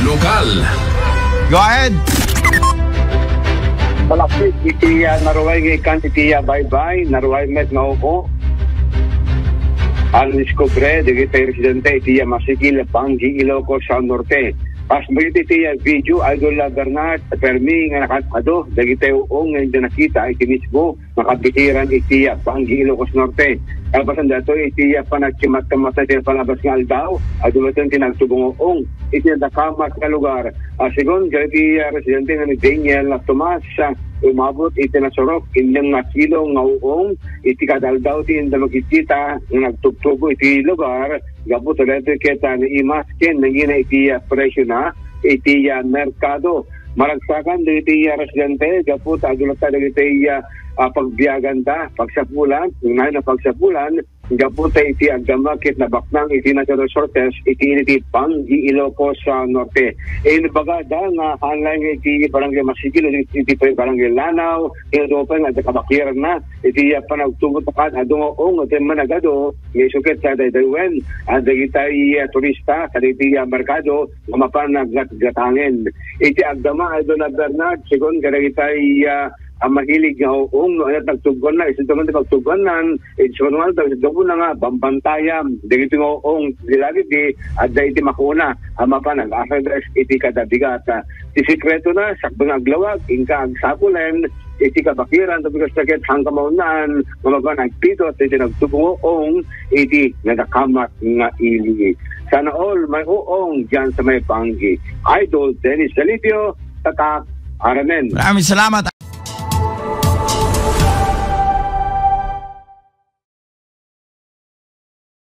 Lokal. Go ahead. Malapit itiya naruway gikan itiya bye-bye naruway met nga upo. Alis ko bre, digitay residente itiya Masigil, Bangi, Ilocos, San Norte. Pas magiti itiya video, Idol Bernard, permi nga nakatado, digitay uong nga hindi nakita, iti mismo, makabitiran itiya Bangi, Ilocos Norte. Kalpasan dato itiya pa nagkimat-kamata itiya palabas nga aldaw, adulatan tinagtubong uong, itiya nakamat nga lugar. Sigon, itiya residente nga ni Daniel Tomas, umabot iti nasurok inyang nga kilo nga uong iti kadaldaw ti inda magkikita nga nagtugtubo iti lugar gabot ulit kita ni imaskin nangina iti presyo na iti merkado maragsakan iti residente gabot agulata iti pagbiyagan ta pagsapulan ngayon na pagsapulan gabot iti agdamakit na baknang iti natural resources iti Bangi, Ilocos sa Norte. Bagada nga hanlang iti barangay Masigil iti barangay Lanao iti open at kabakiran na iti panagtungutakan adungoong iti managado may sukit sa daydawen at itay turista sa iti merkado nga mapanaggatangin iti agdama Idol Bernard sigon kada itay mahilig nga uong no ayat nagtugon na isin naman pagtugonan isunwal daw doon na nga bambantayam dito nga uong dilagi di adda iti makuna ama pa nag-address iti kadabigat ti sikreto na sakbang aglawag inka agsapulen iti kabakiran tabi kasakit hanggang maunan mga nagpito at iti nagtubong uong iti nagakamat nga ili sana all may uong dyan sa may Bangi. Idol Dennis Salipio, Tatak, Aramen. Maraming salamat.